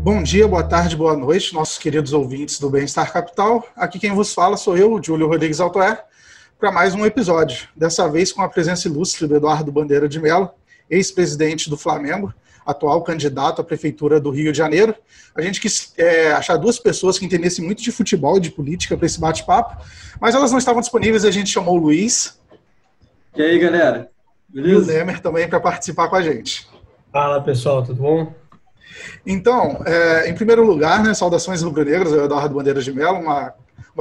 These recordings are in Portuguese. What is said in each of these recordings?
Bom dia, boa tarde, boa noite, nossos queridos ouvintes do Bem-Estar Capital. Aqui quem vos fala sou eu, Júlio Rodrigues Altoé, para mais um episódio. Dessa vez com a presença ilustre do Eduardo Bandeira de Mello, ex-presidente do Flamengo, atual candidato à Prefeitura do Rio de Janeiro. A gente quis achar duas pessoas que entendessem muito de futebol e de política para esse bate-papo, mas elas não estavam disponíveis e a gente chamou o Luiz. E aí, galera? Beleza? E o Nemer também para participar com a gente. Fala, pessoal, tudo bom? Então, em primeiro lugar, né, saudações rubro-negras, eu Eduardo Bandeira de Mello, uma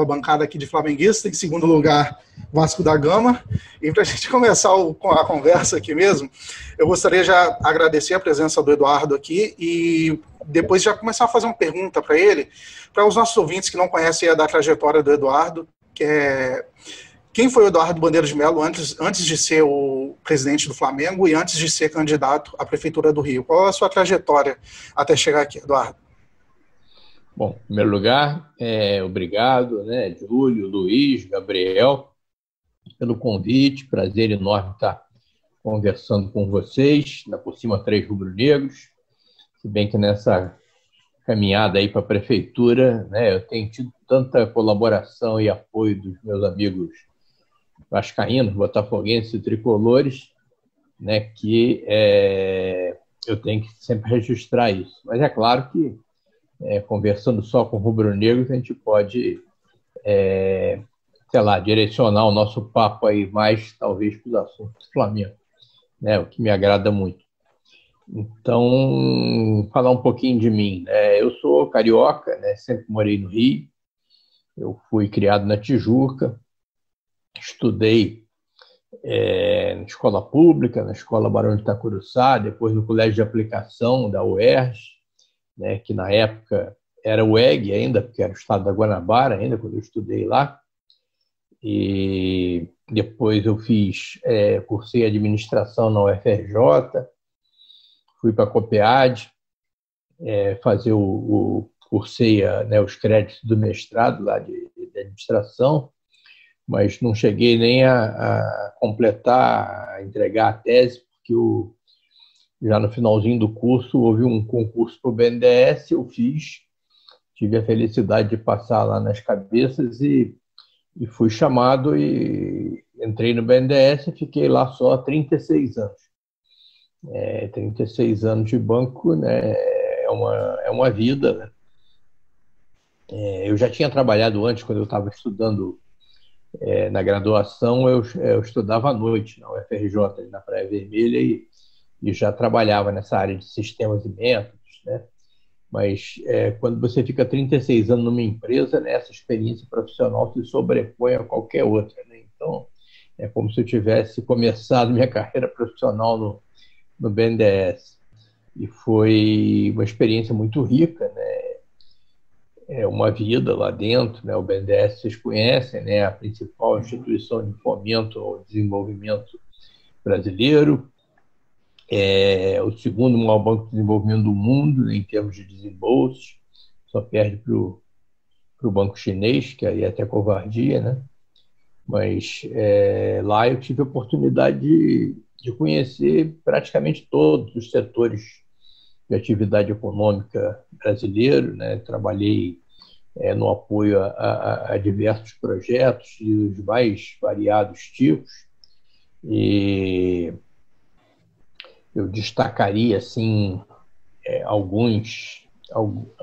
bancada aqui de flamenguista. Em segundo lugar, Vasco da Gama. E para a gente começar a conversa aqui mesmo, eu gostaria já agradecer a presença do Eduardo aqui e depois já começar a fazer uma pergunta para ele, para os nossos ouvintes que não conhecem a da trajetória do Eduardo, que é... Quem foi o Eduardo Bandeira de Mello antes de ser o presidente do Flamengo e antes de ser candidato à Prefeitura do Rio? Qual é a sua trajetória até chegar aqui, Eduardo? Bom, em primeiro lugar, obrigado, né, Júlio, Luiz, Gabriel, pelo convite. Prazer enorme estar conversando com vocês, ainda por cima 3 rubro-negros. Se bem que nessa caminhada aí para a Prefeitura, né, eu tenho tido tanta colaboração e apoio dos meus amigos vascaínos, botafoguenses e tricolores, né, que eu tenho que sempre registrar isso. Mas é claro que, conversando só com rubro-negros, a gente pode, direcionar o nosso papo aí mais, talvez, para os assuntos do Flamengo, né, o que me agrada muito. Então, falar um pouquinho de mim. Eu sou carioca, né, sempre morei no Rio, eu fui criado na Tijuca, estudei na escola pública, na Escola Barão de Itacuruçá, depois no Colégio de Aplicação da UERJ, né, que na época era o EG ainda, porque era o estado da Guanabara ainda, quando eu estudei lá. E depois eu cursei administração na UFRJ, fui para a COPEAD, cursei os créditos do mestrado lá de administração, mas não cheguei nem a completar, a entregar a tese, porque já no finalzinho do curso houve um concurso para o BNDES, eu fiz, tive a felicidade de passar lá nas cabeças e fui chamado e entrei no BNDES e fiquei lá só 36 anos. 36 anos de banco, né, é uma vida, né? Eu já tinha trabalhado antes, quando eu estava estudando na graduação, eu estudava à noite na UFRJ, na Praia Vermelha, e já trabalhava nessa área de sistemas e métodos, né? Mas quando você fica 36 anos numa empresa, né, essa experiência profissional se sobrepõe a qualquer outra, né? Então, é como se eu tivesse começado minha carreira profissional no BNDES. E foi uma experiência muito rica, né? Uma vida lá dentro, né? O BNDES, vocês conhecem, né? A principal instituição de fomento ao desenvolvimento brasileiro, o segundo maior banco de desenvolvimento do mundo, né, em termos de desembolsos, só perde para o banco chinês, que aí é até covardia, né? Mas lá eu tive a oportunidade de conhecer praticamente todos os setores de atividade econômica brasileiro, né? Trabalhei no apoio a diversos projetos dos mais variados tipos, e eu destacaria assim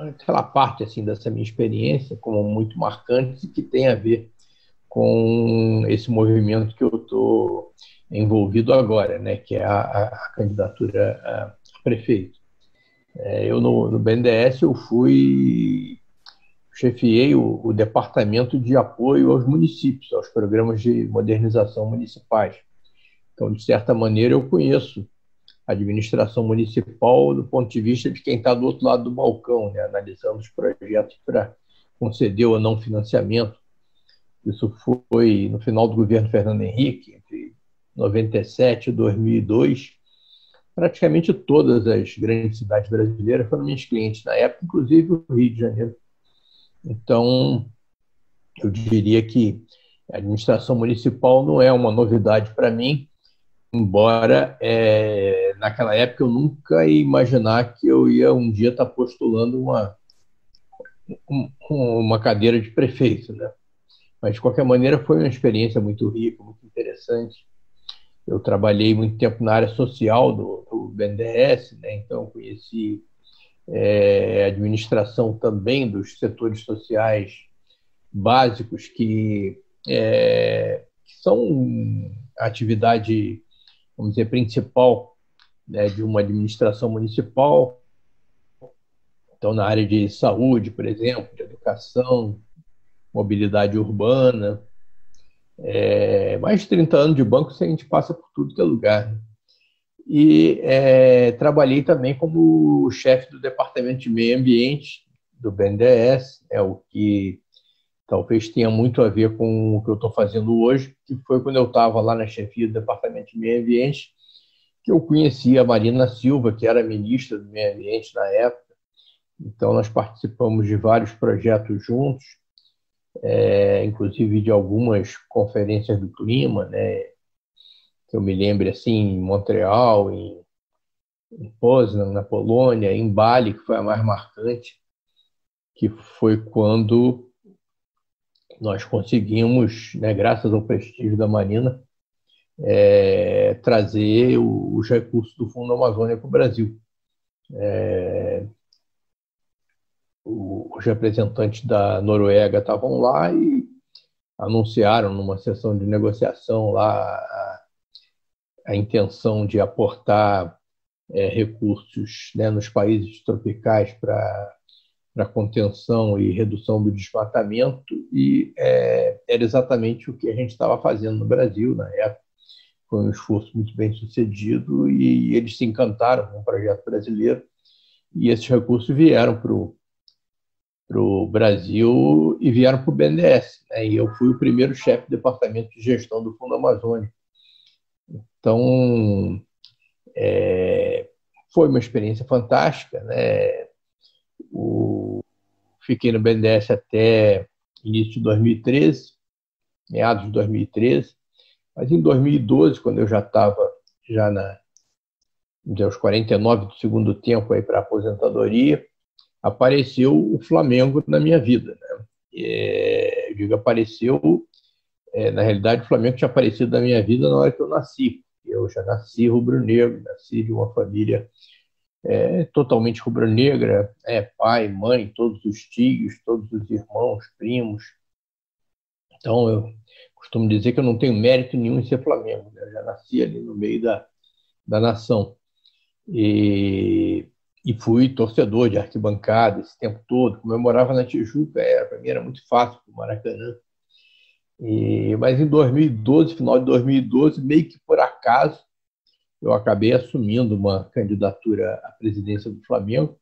aquela parte assim dessa minha experiência como muito marcante, que tem a ver com esse movimento que eu estou envolvido agora, né, que é a candidatura a prefeito. Eu no BNDES eu chefiei o departamento de apoio aos municípios, aos programas de modernização municipais. Então, de certa maneira, eu conheço a administração municipal do ponto de vista de quem está do outro lado do balcão, né, analisando os projetos para conceder ou não financiamento. Isso foi no final do governo Fernando Henrique, entre 97 e 2002. Praticamente todas as grandes cidades brasileiras foram minhas clientes na época, inclusive o Rio de Janeiro. Então, eu diria que a administração municipal não é uma novidade para mim, embora naquela época eu nunca ia imaginar que eu ia um dia estar postulando uma cadeira de prefeito, né? Mas, de qualquer maneira, foi uma experiência muito rica, muito interessante. Eu trabalhei muito tempo na área social do BNDES, né? Então conheci a administração também dos setores sociais básicos que são a atividade, vamos dizer, principal, né, de uma administração municipal. Então, na área de saúde, por exemplo, de educação, mobilidade urbana. Mais de 30 anos de banco, a gente passa por tudo que é lugar. E trabalhei também como chefe do Departamento de Meio Ambiente do BNDES, o que talvez tenha muito a ver com o que eu estou fazendo hoje, que foi quando eu estava lá na chefia do Departamento de Meio Ambiente, que eu conheci a Marina Silva, que era ministra do Meio Ambiente na época. Então, nós participamos de vários projetos juntos, inclusive de algumas conferências do clima, né? Que eu me lembro, assim, em Montreal, em Poznan, na Polônia, em Bali, que foi a mais marcante, que foi quando nós conseguimos, né, graças ao prestígio da Marina, trazer os recursos do Fundo Amazônia para o Brasil. Os representantes da Noruega estavam lá e anunciaram numa sessão de negociação lá a intenção de aportar recursos, né, nos países tropicais para contenção e redução do desmatamento, e era exatamente o que a gente estava fazendo no Brasil na época. Foi um esforço muito bem sucedido e eles se encantaram com o projeto brasileiro, e esses recursos vieram para o Brasil e vieram para o BNDES, né? E eu fui o primeiro chefe do departamento de gestão do Fundo Amazônia. Então, foi uma experiência fantástica, né? Fiquei no BNDES até início de 2013, meados de 2013, mas em 2012, quando eu já estava aos 49 do segundo tempo para a aposentadoria, apareceu o Flamengo na minha vida, né? Eu digo apareceu, na realidade o Flamengo tinha aparecido na minha vida na hora que eu nasci. Eu já nasci rubro-negro, nasci de uma família totalmente rubro-negra, pai, mãe, todos os tios, todos os irmãos, primos. Então eu costumo dizer que eu não tenho mérito nenhum em ser Flamengo, né? Eu já nasci ali no meio da nação. E fui torcedor de arquibancada esse tempo todo. Como eu morava na Tijuca, para mim era muito fácil para o Maracanã. Mas em 2012, final de 2012, meio que por acaso, eu acabei assumindo uma candidatura à presidência do Flamengo.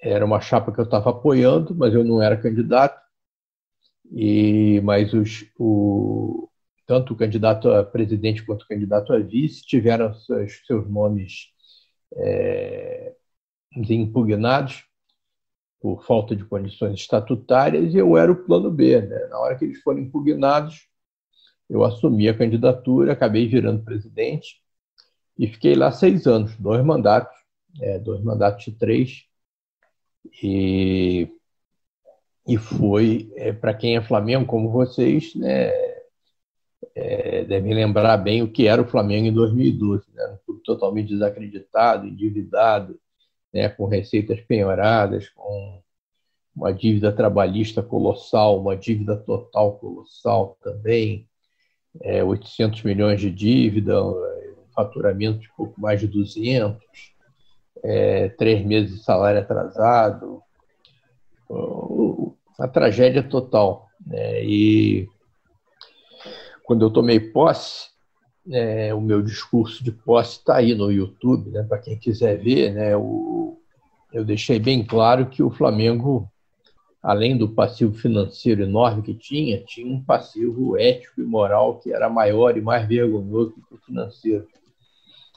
Era uma chapa que eu estava apoiando, mas eu não era candidato. Mas tanto o candidato a presidente quanto o candidato a vice tiveram seus nomes impugnados por falta de condições estatutárias, e eu era o plano B, né? Na hora que eles foram impugnados, eu assumi a candidatura, acabei virando presidente e fiquei lá 6 anos, 2 mandatos de 3, e foi, para quem é Flamengo como vocês, né, devem lembrar bem o que era o Flamengo em 2012, né? Um clube totalmente desacreditado, endividado, né, com receitas penhoradas, com uma dívida trabalhista colossal, uma dívida total colossal também, 800 milhões de dívida, faturamento de pouco mais de 200, 3 meses de salário atrasado, uma tragédia total, né? E quando eu tomei posse, o meu discurso de posse está aí no YouTube, né? Para quem quiser ver, né? Eu deixei bem claro que o Flamengo, além do passivo financeiro enorme que tinha um passivo ético e moral que era maior e mais vergonhoso do que o financeiro.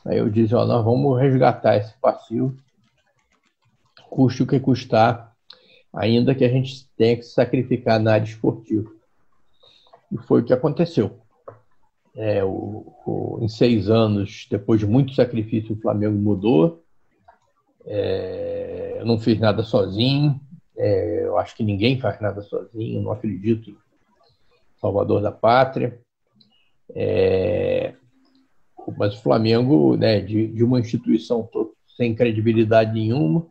Aí eu disse, nós vamos resgatar esse passivo, custe o que custar, ainda que a gente tenha que se sacrificar na área esportiva. E foi o que aconteceu. Em 6 anos, depois de muito sacrifício, o Flamengo mudou. Eu não fiz nada sozinho. Eu acho que ninguém faz nada sozinho. Não acredito em salvador da pátria. Mas o Flamengo, né, de uma instituição sem credibilidade nenhuma,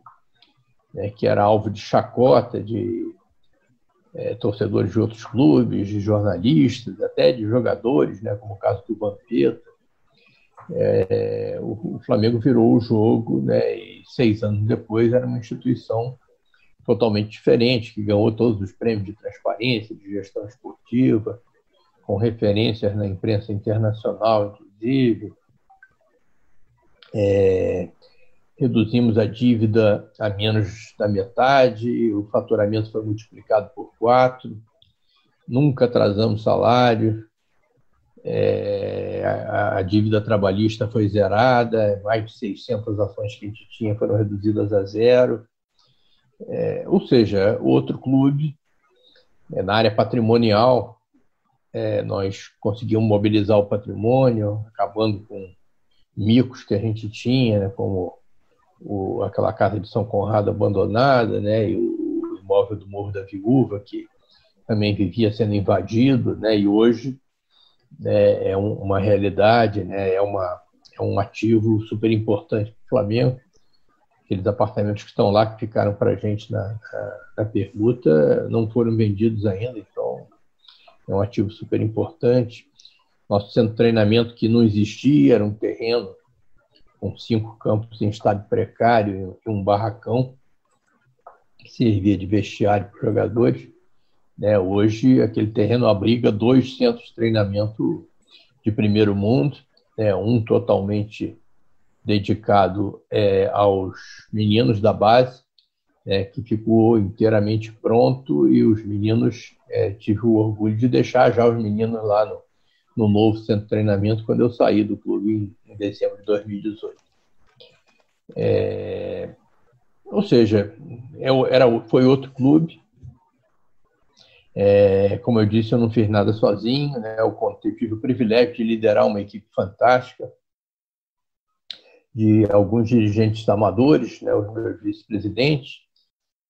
né, que era alvo de chacota de torcedores de outros clubes, de jornalistas, até de jogadores, né, como o caso do Vampeta. O Flamengo virou o jogo, né, e 6 anos depois era uma instituição totalmente diferente, que ganhou todos os prêmios de transparência, de gestão esportiva, com referências na imprensa internacional, inclusive. Reduzimos a dívida a menos da metade, o faturamento foi multiplicado por 4, nunca atrasamos salário, a dívida trabalhista foi zerada, mais de 600 ações que a gente tinha foram reduzidas a 0. Ou seja, outro clube, na área patrimonial, nós conseguimos mobilizar o patrimônio, acabando com micos que a gente tinha, né, como aquela casa de São Conrado abandonada, né, e o imóvel do Morro da Viúva, que também vivia sendo invadido, né, e hoje, né, é uma realidade, né, é um ativo super importante para o Flamengo. Aqueles apartamentos que estão lá, que ficaram para a gente na permuta, não foram vendidos ainda, então é um ativo super importante. Nosso centro de treinamento, que não existia, era um terreno com 5 campos em estado precário e um barracão que servia de vestiário para os jogadores. Hoje, aquele terreno abriga 2 centros de treinamento de primeiro mundo, um totalmente dedicado aos meninos da base, que ficou inteiramente pronto, e os meninos, tive o orgulho de deixar já os meninos lá no novo centro de treinamento quando eu saí do clube em dezembro de 2018. Ou seja, foi outro clube. Como eu disse, eu não fiz nada sozinho, né? Eu tive o privilégio de liderar uma equipe fantástica, de alguns dirigentes amadores, né, os meus vice-presidentes,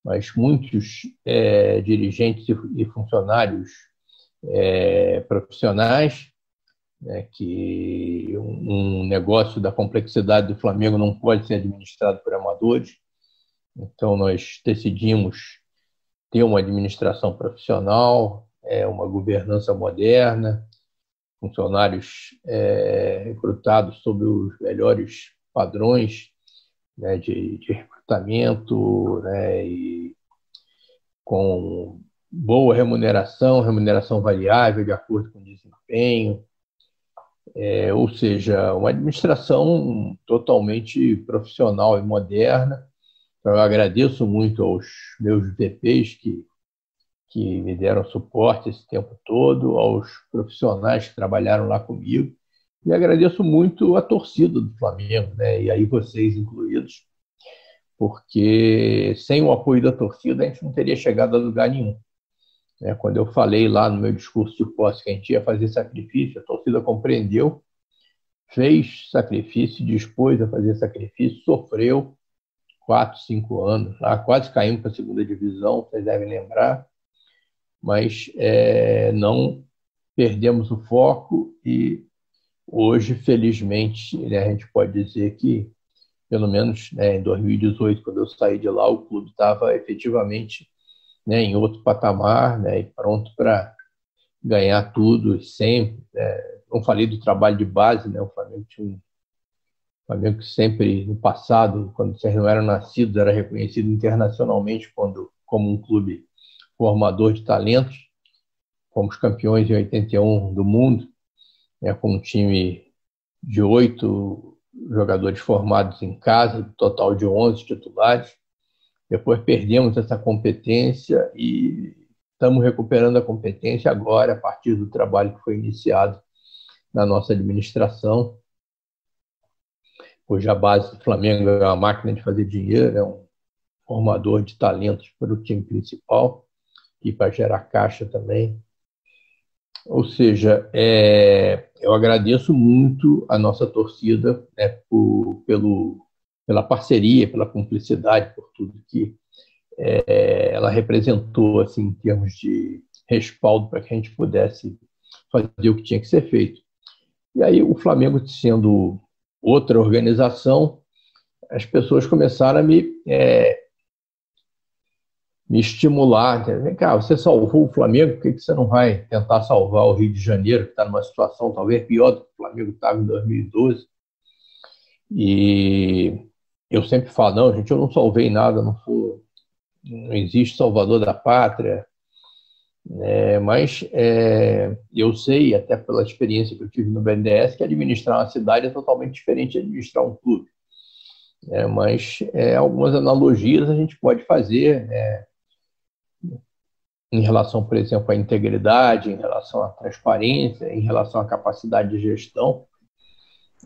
mas muitos dirigentes e funcionários profissionais, né, que um negócio da complexidade do Flamengo não pode ser administrado por amadores. Então, nós decidimos ter uma administração profissional, uma governança moderna, funcionários recrutados sob os melhores padrões, né, de recrutamento, né, e com boa remuneração variável de acordo com o desempenho, ou seja, uma administração totalmente profissional e moderna. Então, eu agradeço muito aos meus VPs que me deram suporte esse tempo todo, aos profissionais que trabalharam lá comigo, e agradeço muito a torcida do Flamengo, né? E aí vocês incluídos, porque sem o apoio da torcida a gente não teria chegado a lugar nenhum. Quando eu falei lá no meu discurso de posse que a gente ia fazer sacrifício, a torcida compreendeu, fez sacrifício, dispôs a fazer sacrifício, sofreu 4, 5 anos, lá quase caímos para a segunda divisão, vocês devem lembrar, mas não perdemos o foco e hoje, felizmente, a gente pode dizer que, pelo menos em 2018, quando eu saí de lá, o clube estava efetivamente em outro patamar, e pronto para ganhar tudo sempre. Não falei do trabalho de base, o Flamengo tinha Flamengo que sempre, no passado, quando vocês não eram nascidos, era reconhecido internacionalmente como um clube formador de talentos. Fomos campeões em 81 do mundo, com um time de 8 jogadores formados em casa, total de 11 titulares. Depois perdemos essa competência e estamos recuperando a competência agora, a partir do trabalho que foi iniciado na nossa administração. Hoje a base do Flamengo é uma máquina de fazer dinheiro, é um formador de talentos para o time principal e para gerar caixa também. Ou seja, eu eu agradeço muito a nossa torcida, né, pela parceria, pela cumplicidade, por tudo que ela representou assim, em termos de respaldo para que a gente pudesse fazer o que tinha que ser feito. E aí o Flamengo, sendo outra organização, as pessoas começaram a me estimular. Vem cá, você salvou o Flamengo, por que você não vai tentar salvar o Rio de Janeiro, que está numa situação talvez pior do que o Flamengo estava em 2012? E eu sempre falo, não, gente, eu não salvei nada, não existe salvador da pátria. Mas eu sei, até pela experiência que eu tive no BNDES, que administrar uma cidade é totalmente diferente de administrar um clube. Mas algumas analogias a gente pode fazer, em relação, por exemplo, à integridade, em relação à transparência, em relação à capacidade de gestão.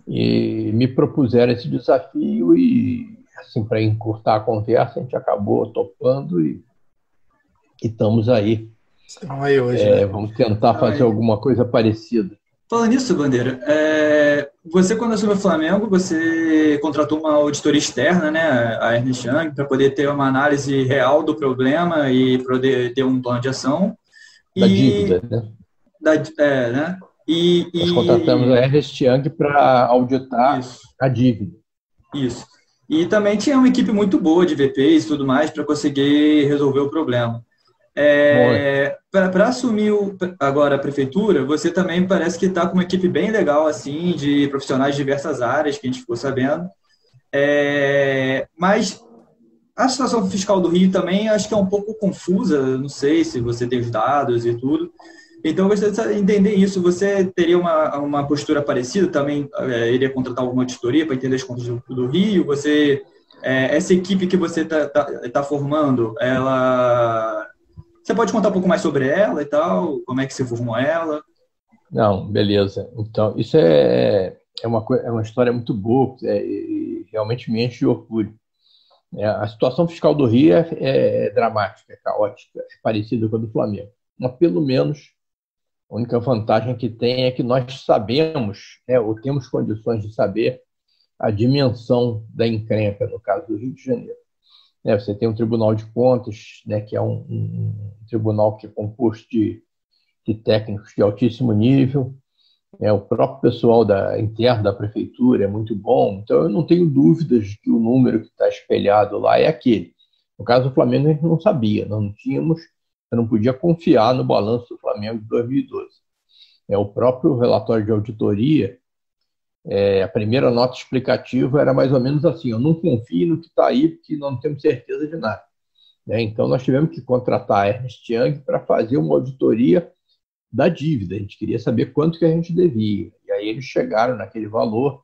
E me propuseram esse desafio e, assim, para encurtar a conversa, a gente acabou topando e estamos aí. Estamos aí hoje, né? Vamos tentar fazer alguma coisa parecida. Falando nisso, Bandeira, você, quando assumiu o Flamengo, você contratou uma auditoria externa, né, a Ernst Young, para poder ter uma análise real do problema e poder ter um plano de ação. Da dívida, né? Né? Nós contratamos a Ernst Young para auditar a dívida. Isso. E também tinha uma equipe muito boa de VPs e tudo mais para conseguir resolver o problema. Para assumir agora a prefeitura, você também parece que está com uma equipe bem legal, assim, de profissionais de diversas áreas, que a gente ficou sabendo. Mas a situação fiscal do Rio também acho que é um pouco confusa, não sei se você tem os dados e tudo. Então, eu gostaria de entender isso. Você teria uma postura parecida? Também iria contratar alguma auditoria para entender as contas do Rio? Essa equipe que você tá formando, você pode contar um pouco mais sobre ela e tal? Como é que você formou ela? Não, beleza. Então, isso é uma história muito boa e realmente me enche de orgulho. A situação fiscal do Rio é dramática, é caótica, é parecida com a do Flamengo. Mas, pelo menos, a única vantagem que tem é que nós sabemos, ou temos condições de saber, a dimensão da encrenca, no caso do Rio de Janeiro. Você tem um Tribunal de Contas, que é um tribunal que é composto de técnicos de altíssimo nível. O próprio pessoal interno da prefeitura é muito bom. Então, eu não tenho dúvidas de que o número que está espelhado lá é aquele. No caso do Flamengo, a gente não sabia, eu não podia confiar no balanço do Flamengo de 2012. O próprio relatório de auditoria, a primeira nota explicativa era mais ou menos assim: eu não confio no que está aí, porque não temos certeza de nada. Então, nós tivemos que contratar a Ernst Young para fazer uma auditoria da dívida. A gente queria saber quanto que a gente devia. E aí eles chegaram naquele valor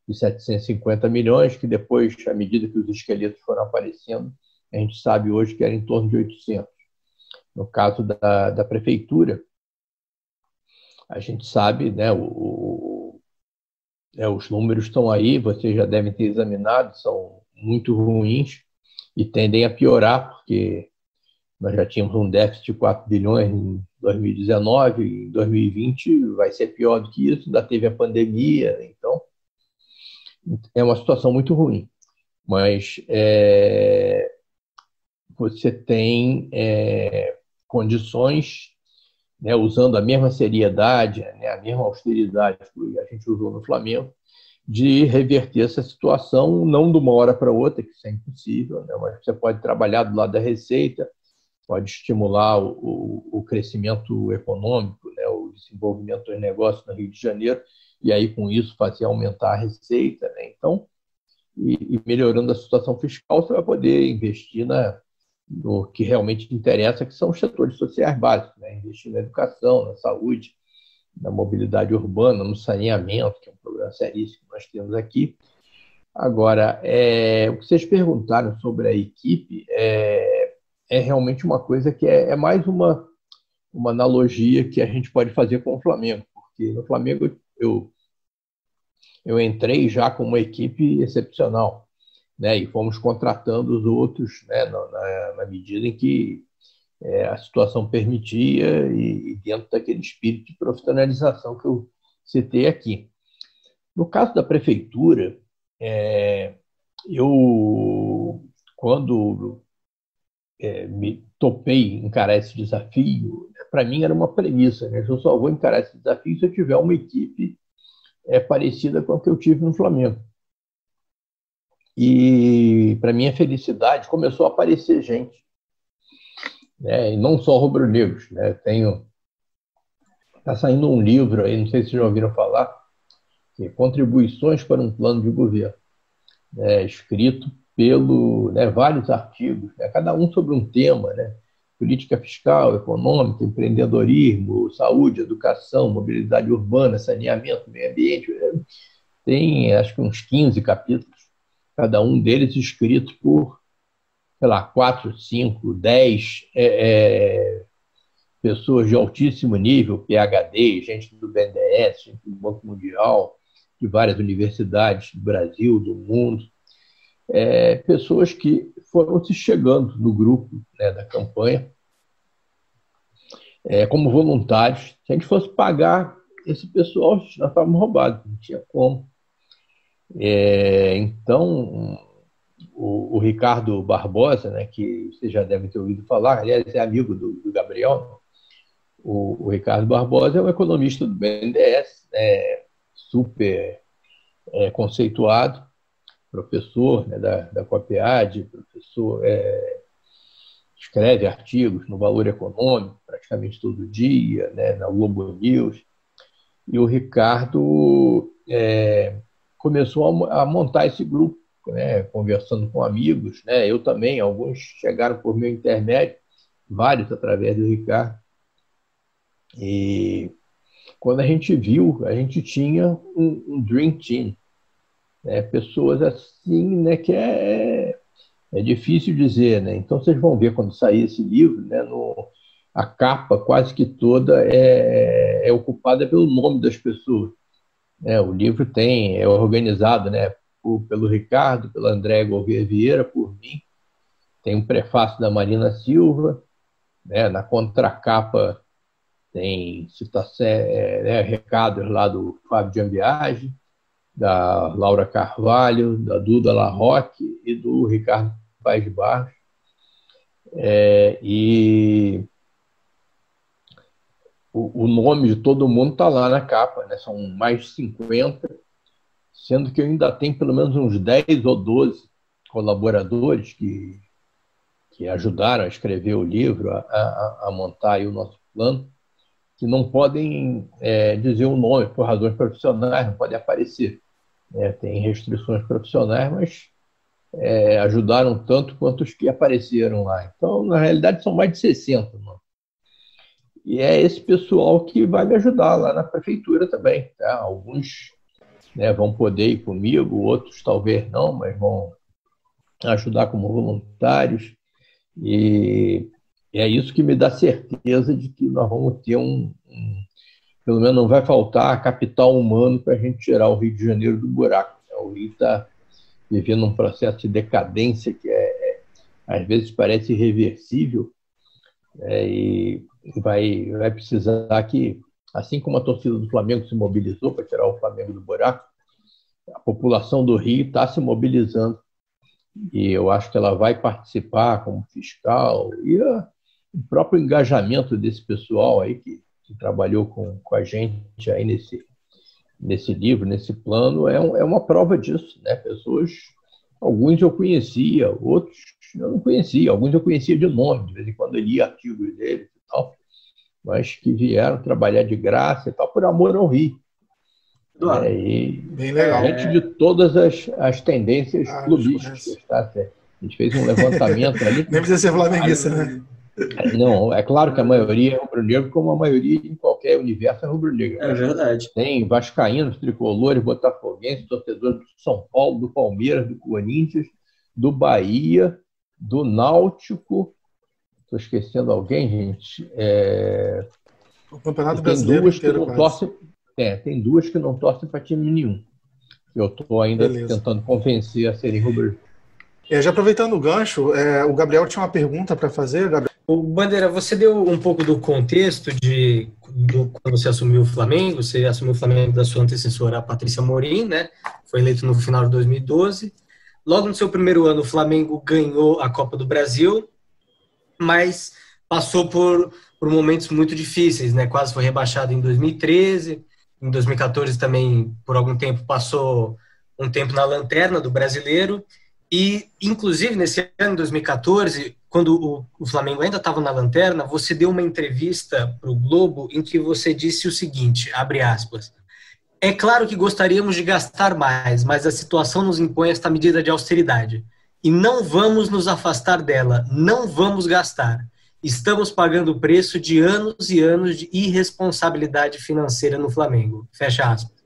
de 750 milhões, que depois, à medida que os esqueletos foram aparecendo, a gente sabe hoje que era em torno de 800. No caso da prefeitura, a gente sabe, os números estão aí, vocês já devem ter examinado, são muito ruins e tendem a piorar, porque nós já tínhamos um déficit de 4 bilhões em 2019, e em 2020 vai ser pior do que isso, ainda teve a pandemia, então é uma situação muito ruim. Mas você tem condições, usando a mesma seriedade, a mesma austeridade que a gente usou no Flamengo, de reverter essa situação, não de uma hora para outra, que isso é impossível, mas você pode trabalhar do lado da receita, pode estimular o crescimento econômico, o desenvolvimento dos negócios no Rio de Janeiro, e aí com isso fazer aumentar a receita. Então, e melhorando a situação fiscal, você vai poder investir no que realmente interessa, que são os setores sociais básicos, investir na educação, na saúde, na mobilidade urbana, no saneamento, que é um problema seríssimo que nós temos aqui. Agora, o que vocês perguntaram sobre a equipe é realmente uma coisa que é mais uma analogia que a gente pode fazer com o Flamengo, porque no Flamengo eu entrei já com uma equipe excepcional, e fomos contratando os outros na medida em que a situação permitia e dentro daquele espírito de profissionalização que eu citei aqui. No caso da prefeitura, eu, quando me topei encarar esse desafio, para mim era uma premissa, né? Eu só vou encarar esse desafio se eu tiver uma equipe parecida com a que eu tive no Flamengo. E, para minha felicidade, começou a aparecer gente, né? E não só rubro-negros, né? Está saindo um livro aí, não sei se vocês já ouviram falar, que é Contribuições para um Plano de Governo, né? Escrito pelo vários artigos, né? Cada um sobre um tema, né? Política fiscal, econômica, empreendedorismo, saúde, educação, mobilidade urbana, saneamento, meio ambiente. Tem, acho que uns 15 capítulos, cada um deles escrito por, sei lá, 4, 5, 10 pessoas de altíssimo nível, PhD, gente do BNDES, gente do Banco Mundial, de várias universidades do Brasil, do mundo. Pessoas que foram se chegando no grupo, né, da campanha como voluntários. Se a gente fosse pagar esse pessoal, nós estávamos roubados, não tinha como. Então, o Ricardo Barbosa, né, que vocês já devem ter ouvido falar, aliás, é amigo do Gabriel. O Ricardo Barbosa é um economista do BNDES, super conceituado, professor, né, da COPEAD, professor, escreve artigos no Valor Econômico praticamente todo dia, né, na Globo News. E o Ricardo começou a montar esse grupo, né, conversando com amigos, né, eu também, alguns chegaram por meu intermédio, vários através do Ricardo. E quando a gente viu, a gente tinha um Dream Team, né, pessoas assim, né, que é difícil dizer, né? Então vocês vão ver quando sair esse livro, né, a capa quase que toda é ocupada pelo nome das pessoas. O livro é organizado, né, pelo Ricardo, pelo André Gouveia Vieira, por mim. Tem um prefácio da Marina Silva, né, na contracapa tem citação, recados lá do Fábio Giambiagi, da Laura Carvalho, da Duda Larroque e do Ricardo Paes de Barros. E o nome de todo mundo está lá na capa, né? São mais de 50, sendo que eu ainda tenho pelo menos uns 10 ou 12 colaboradores que ajudaram a escrever o livro, a montar aí o nosso plano, que não podem dizer o nome por razões profissionais, não podem aparecer. Tem restrições profissionais, mas ajudaram tanto quanto os que apareceram lá. Então, na realidade, são mais de 60. Mano. E é esse pessoal que vai me ajudar lá na prefeitura também. Tá? Alguns vão poder ir comigo, outros talvez não, mas vão ajudar como voluntários. E é isso que me dá certeza de que nós vamos ter pelo menos não vai faltar capital humano para a gente tirar o Rio de Janeiro do buraco. O Rio está vivendo um processo de decadência que às vezes parece irreversível, e vai precisar que, assim como a torcida do Flamengo se mobilizou para tirar o Flamengo do buraco, a população do Rio está se mobilizando. E eu acho que ela vai participar como fiscal, e o próprio engajamento desse pessoal aí que trabalhou com a gente aí nesse livro, nesse plano, é uma prova disso, né? Pessoas, alguns eu conhecia, outros eu não conhecia, alguns eu conhecia de nome, de vez em quando eu lia artigos deles e tal, mas que vieram trabalhar de graça e tal, por amor ao Rio. Bem legal. Gente de todas as tendências clubísticas, tá certo? A gente fez um levantamento ali. Nem precisa ser flamenguista, né? Não, é claro que a maioria é rubro-negro, como a maioria em qualquer universo é rubro-negro. É verdade. Tem vascaínos, tricolores, botafoguenses, torcedores do São Paulo, do Palmeiras, do Corinthians, do Bahia, do Náutico. Estou esquecendo alguém, gente. O Campeonato Brasileiro inteiro, tem duas que não torcem para time nenhum. Eu estou ainda tentando convencer a serem rubro-negros. Já aproveitando o gancho, o Gabriel tinha uma pergunta para fazer, Gabriel. O Bandeira, você deu um pouco do contexto quando você assumiu o Flamengo. Você assumiu o Flamengo da sua antecessora, a Patrícia Morim, né? Foi eleito no final de 2012. Logo no seu primeiro ano, o Flamengo ganhou a Copa do Brasil, mas passou por momentos muito difíceis, né? Quase foi rebaixado em 2013. Em 2014 também, por algum tempo, passou um tempo na lanterna do Brasileiro. E, inclusive, nesse ano, 2014, quando o Flamengo ainda estava na lanterna, você deu uma entrevista para o Globo em que você disse o seguinte, abre aspas: "É claro que gostaríamos de gastar mais, mas a situação nos impõe esta medida de austeridade. E não vamos nos afastar dela, não vamos gastar. Estamos pagando o preço de anos e anos de irresponsabilidade financeira no Flamengo." Fecha aspas.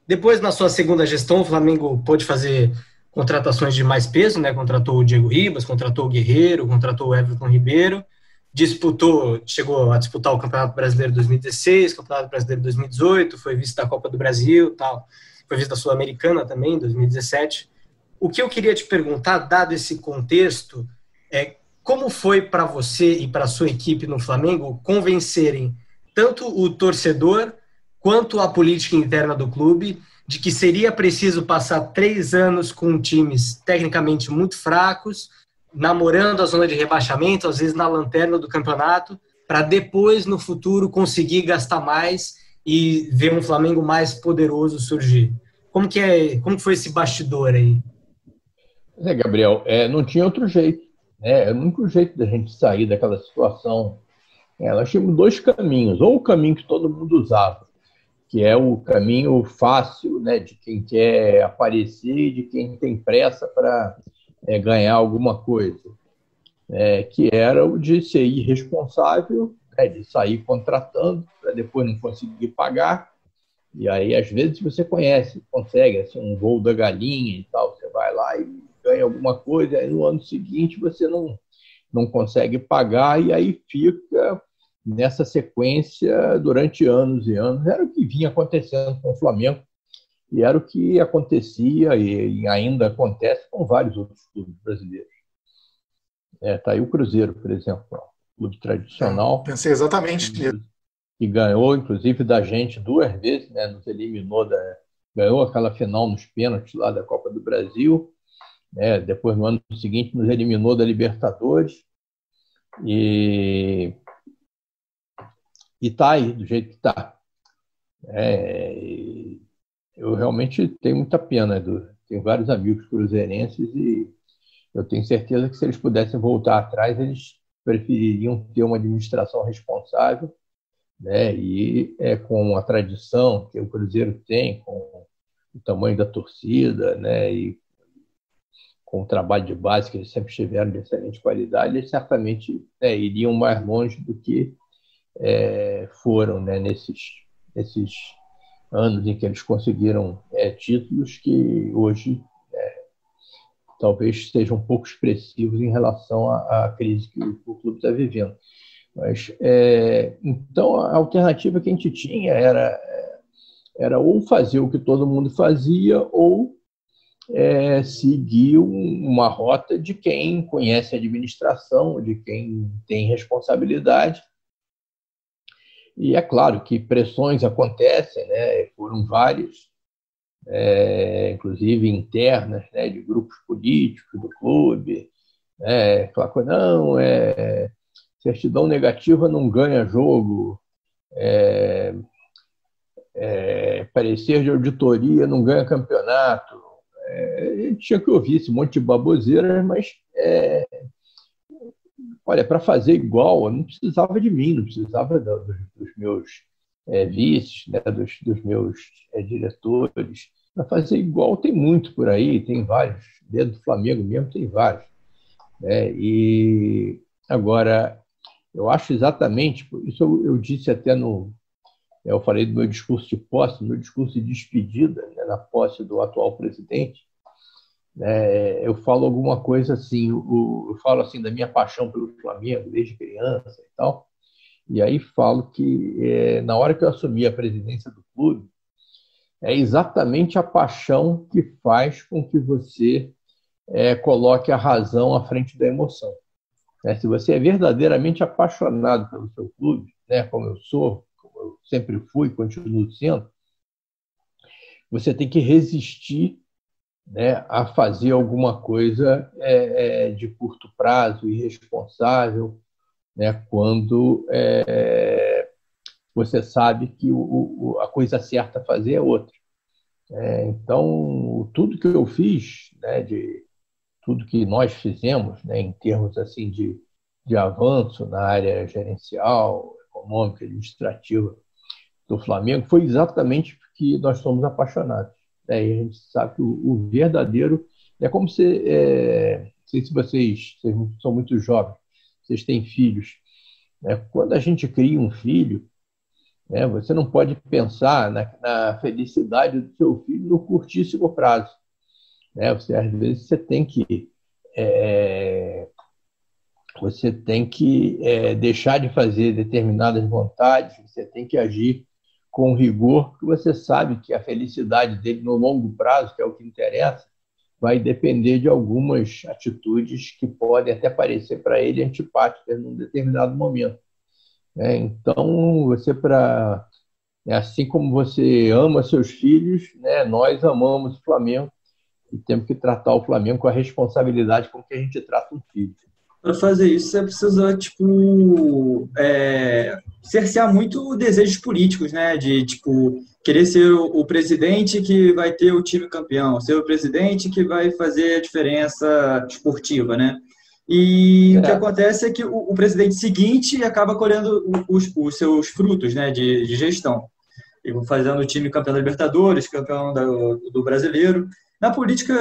Depois, na sua segunda gestão, o Flamengo pôde fazer contratações de mais peso, né? Contratou o Diego Ribas, contratou o Guerreiro, contratou o Everton Ribeiro, chegou a disputar o Campeonato Brasileiro 2016, Campeonato Brasileiro 2018, foi vice da Copa do Brasil, tal, foi vice da Sul-Americana também, em 2017. O que eu queria te perguntar, dado esse contexto, é como foi para você e para a sua equipe no Flamengo convencerem tanto o torcedor quanto a política interna do clube de que seria preciso passar 3 anos com times tecnicamente muito fracos, namorando a zona de rebaixamento, às vezes na lanterna do campeonato, para depois, no futuro, conseguir gastar mais e ver um Flamengo mais poderoso surgir. Como que foi esse bastidor aí? Gabriel, não tinha outro jeito, né? O único jeito da gente sair daquela situação, nós tínhamos 2 caminhos, ou o caminho que todo mundo usava, que é o caminho fácil, né, de quem quer aparecer e de quem tem pressa para ganhar alguma coisa, que era o de ser irresponsável, de sair contratando para depois não conseguir pagar. E aí, às vezes, você consegue assim, um voo da galinha e tal, você vai lá e ganha alguma coisa, aí no ano seguinte você não consegue pagar e aí fica nessa sequência durante anos e anos. Era o que vinha acontecendo com o Flamengo e era o que acontecia e ainda acontece com vários outros clubes brasileiros. Tá aí o Cruzeiro, por exemplo, um clube tradicional. Pensei exatamente nisso. Que ganhou, inclusive, da gente 2 vezes, né? Nos eliminou, ganhou aquela final nos pênaltis lá da Copa do Brasil, né? Depois, no ano seguinte, nos eliminou da Libertadores. E está aí, do jeito que está. Eu realmente tenho muita pena. Tenho vários amigos cruzeirenses e eu tenho certeza que se eles pudessem voltar atrás, eles prefeririam ter uma administração responsável, né? E com a tradição que o Cruzeiro tem, com o tamanho da torcida, né? E com o trabalho de base que eles sempre tiveram de excelente qualidade, eles certamente iriam mais longe do que foram, né, nesses anos em que eles conseguiram títulos que hoje talvez sejam um pouco expressivos em relação à crise que o clube está vivendo. Mas, então, a alternativa que a gente tinha era ou fazer o que todo mundo fazia ou seguir uma rota de quem conhece a administração, de quem tem responsabilidade. E é claro que pressões acontecem, né? Foram várias, inclusive internas, né? De grupos políticos do clube. Claro que não, certidão negativa não ganha jogo, parecer de auditoria não ganha campeonato. Tinha que ouvir esse monte de baboseira, mas olha, para fazer igual, eu não precisava de mim, não precisava dos meus vices, né, dos meus diretores. Para fazer igual tem muito por aí, tem vários. Dentro do Flamengo mesmo tem vários. E agora, eu acho exatamente, isso eu disse até eu falei do meu discurso de posse, no meu discurso de despedida, né, na posse do atual presidente. Eu falo alguma coisa assim, eu falo assim da minha paixão pelo Flamengo desde criança e tal, e aí falo que na hora que eu assumi a presidência do clube, é exatamente a paixão que faz com que você coloque a razão à frente da emoção. Se você é verdadeiramente apaixonado pelo seu clube, né, como eu sou, como eu sempre fui, continuo sendo, você tem que resistir, né, a fazer alguma coisa de curto prazo, irresponsável, né, quando você sabe que a coisa certa a fazer é outra. Então, tudo que eu fiz, né, tudo que nós fizemos, né, em termos assim de avanço na área gerencial, econômica, administrativa do Flamengo, foi exatamente porque nós somos apaixonados. Né? E a gente sabe que o verdadeiro é como se, não sei se vocês são muito jovens, vocês têm filhos. Né? Quando a gente cria um filho, né, você não pode pensar na felicidade do seu filho no curtíssimo prazo. Né? Às vezes você tem que deixar de fazer determinadas vontades, você tem que agir com rigor, porque você sabe que a felicidade dele no longo prazo, que é o que interessa, vai depender de algumas atitudes que podem até parecer para ele antipáticas num determinado momento. Então, assim como você ama seus filhos, né, nós amamos o Flamengo e temos que tratar o Flamengo com a responsabilidade com que a gente trata um filho. Para fazer isso, você precisa, cercear muito desejos políticos, né? De, querer ser o presidente que vai ter o time campeão, ser o presidente que vai fazer a diferença esportiva, né? E o que acontece é que o presidente seguinte acaba colhendo os seus frutos, né, de gestão. Fazendo o time campeão da Libertadores, campeão do Brasileiro. Na política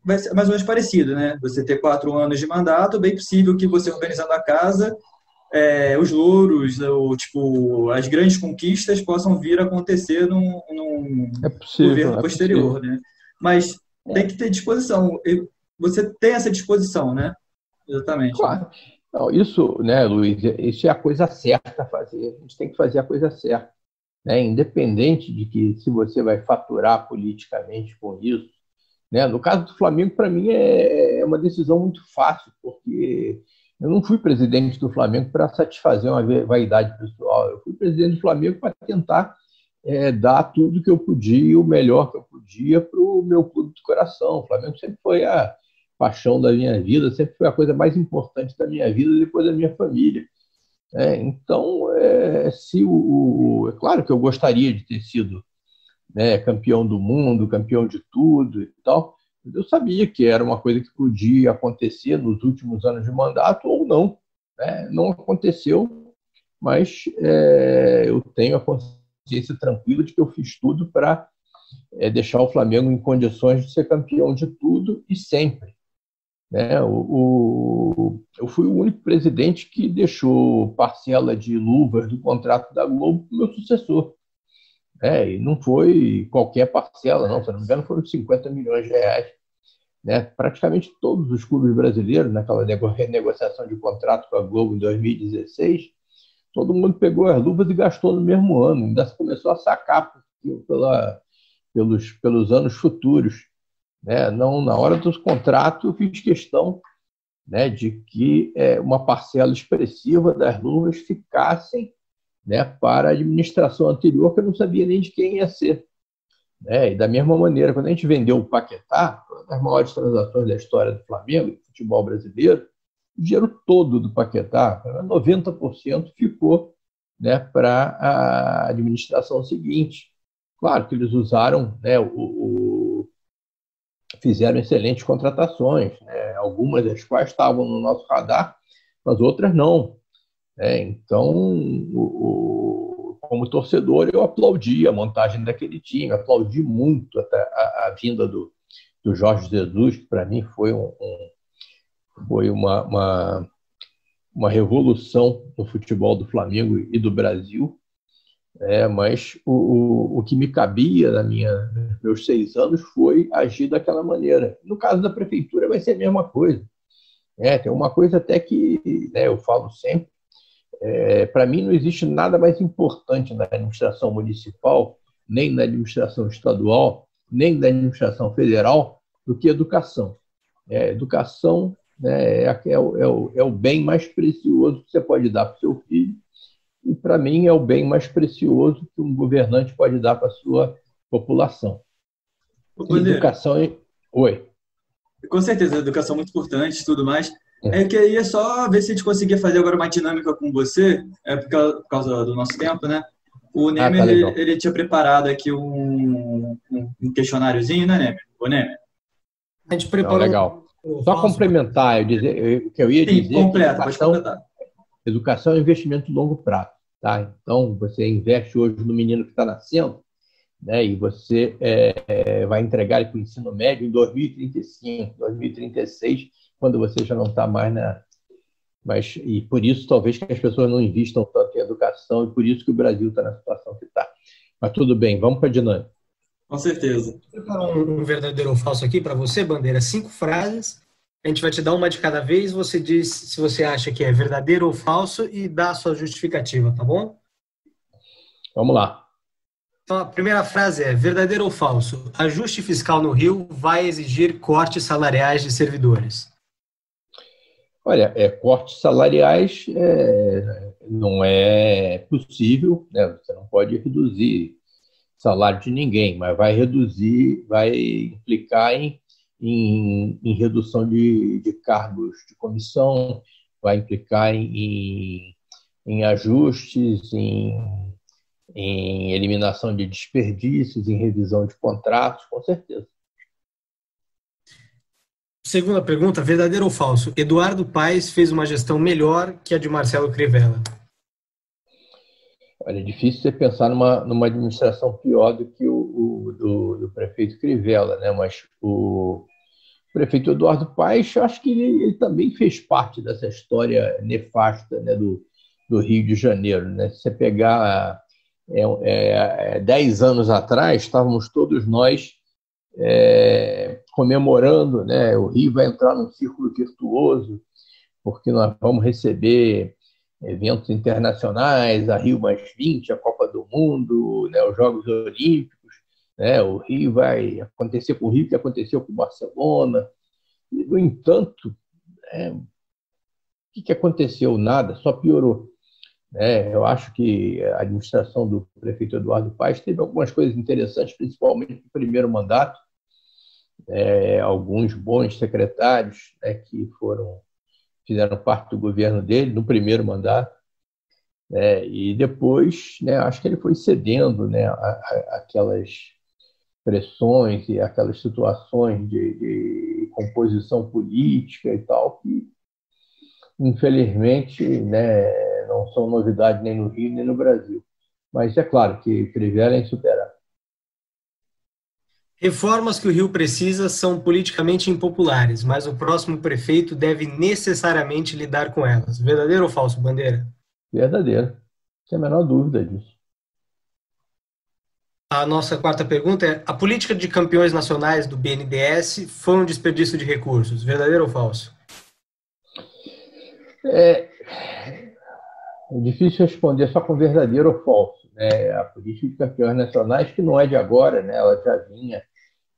vai ser mais ou menos parecido, né? Você ter 4 anos de mandato, bem possível que você organizando a casa, os louros, as grandes conquistas possam vir a acontecer num governo posterior, né? Mas tem que ter disposição. Você tem essa disposição, né? Exatamente. Claro. Não, isso, né, Luiz, isso é a coisa certa a fazer. A gente tem que fazer a coisa certa. Né? Independente de que se você vai faturar politicamente com isso. Né? No caso do Flamengo, para mim, é uma decisão muito fácil, porque eu não fui presidente do Flamengo para satisfazer uma vaidade pessoal. Eu fui presidente do Flamengo para tentar dar tudo que eu podia, o melhor que eu podia para o meu clube do coração. O Flamengo sempre foi a paixão da minha vida, sempre foi a coisa mais importante da minha vida depois da minha família. Então, é claro que eu gostaria de ter sido, né, campeão do mundo, campeão de tudo e tal. Eu sabia que era uma coisa que podia acontecer nos últimos anos de mandato ou não. Né? Não aconteceu, mas eu tenho a consciência tranquila de que eu fiz tudo para deixar o Flamengo em condições de ser campeão de tudo e sempre. Né? Eu fui o único presidente que deixou parcela de luvas do contrato da Globo para o meu sucessor. E não foi qualquer parcela, não. Se não me engano, foram 50 milhões de reais. Né? Praticamente todos os clubes brasileiros, naquela renegociação de contrato com a Globo em 2016, todo mundo pegou as luvas e gastou no mesmo ano. Ainda se começou a sacar pelos anos futuros. Né? Não, na hora dos contratos, eu fiz questão, né, de que uma parcela expressiva das luvas ficassem, né, para a administração anterior, que eu não sabia nem de quem ia ser. E da mesma maneira, quando a gente vendeu o Paquetá, uma das maiores transações da história do Flamengo e do futebol brasileiro, o dinheiro todo do Paquetá, 90%, ficou, né, para a administração seguinte. Claro que eles usaram, né, fizeram excelentes contratações, né, algumas das quais estavam no nosso radar, mas outras não. Então, como torcedor, eu aplaudi a montagem daquele time, aplaudi muito a vinda do Jorge Jesus, que para mim foi uma revolução no futebol do Flamengo e do Brasil. Mas o que me cabia nos meus 6 anos foi agir daquela maneira. No caso da prefeitura vai ser a mesma coisa. Tem uma coisa até que, né, eu falo sempre, para mim não existe nada mais importante na administração municipal, nem na administração estadual, nem na administração federal, do que educação. Educação, né, é o bem mais precioso que você pode dar para o seu filho, e para mim é o bem mais precioso que um governante pode dar para a sua população. Educação e... Oi. Com certeza, a educação é muito importante e tudo mais. Eu queria só ver se a gente conseguia fazer agora uma dinâmica com você, por causa do nosso tempo, né? O Nemer, ele tinha preparado aqui um questionáriozinho, né, Nemer? O Nemer. A gente preparou... legal. Só complementar, o que eu ia dizer... Completa, pode completar. Educação é um investimento de longo prazo, tá? Então, você investe hoje no menino que está nascendo, né, e você vai entregar ele para o ensino médio em 2035, 2036, quando você já não está mais na... E por isso, talvez, que as pessoas não investam tanto em educação, e por isso que o Brasil está na situação que está. Mas tudo bem, vamos para a dinâmica. Com certeza. Vou preparar um verdadeiro ou falso aqui para você, Bandeira. 5 frases. A gente vai te dar uma de cada vez. Você diz se você acha que é verdadeiro ou falso e dá a sua justificativa, tá bom? Vamos lá. Então, a primeira frase é: verdadeiro ou falso? Ajuste fiscal no Rio vai exigir cortes salariais de servidores. Olha, cortes salariais não é possível, né? Você não pode reduzir salário de ninguém, mas vai reduzir, vai implicar em redução de cargos de comissão, vai implicar em ajustes, em eliminação de desperdícios, em revisão de contratos, com certeza. Segunda pergunta, verdadeiro ou falso? Eduardo Paes fez uma gestão melhor que a de Marcelo Crivella. Olha, é difícil você pensar numa administração pior do que do prefeito Crivella, né? Mas o prefeito Eduardo Paes, eu acho que ele também fez parte dessa história nefasta, né, do Rio de Janeiro, né? Se você pegar 10 anos atrás, estávamos todos nós comemorando, né? O Rio vai entrar num círculo virtuoso, porque nós vamos receber eventos internacionais, a Rio+20, a Copa do Mundo, né, os Jogos Olímpicos, né, o Rio vai acontecer com o Rio que aconteceu com o Barcelona. E, no entanto, o que aconteceu? Nada, só piorou. Eu acho que a administração do prefeito Eduardo Paes teve algumas coisas interessantes, principalmente no primeiro mandato, alguns bons secretários, né, que fizeram parte do governo dele no primeiro mandato, e depois, né, acho que ele foi cedendo, né, aquelas pressões e aquelas situações de composição política e tal, que infelizmente, né, não são novidade nem no Rio nem no Brasil. Mas é claro que Crivella é insuperável. Reformas que o Rio precisa são politicamente impopulares, mas o próximo prefeito deve necessariamente lidar com elas. Verdadeiro ou falso, Bandeira? Verdadeiro. Sem a menor dúvida disso. A nossa quarta pergunta é: a política de campeões nacionais do BNDES foi um desperdício de recursos. Verdadeiro ou falso? É difícil responder só com verdadeiro ou falso. A política de campeões nacionais, que não é de agora, né? Ela já vinha,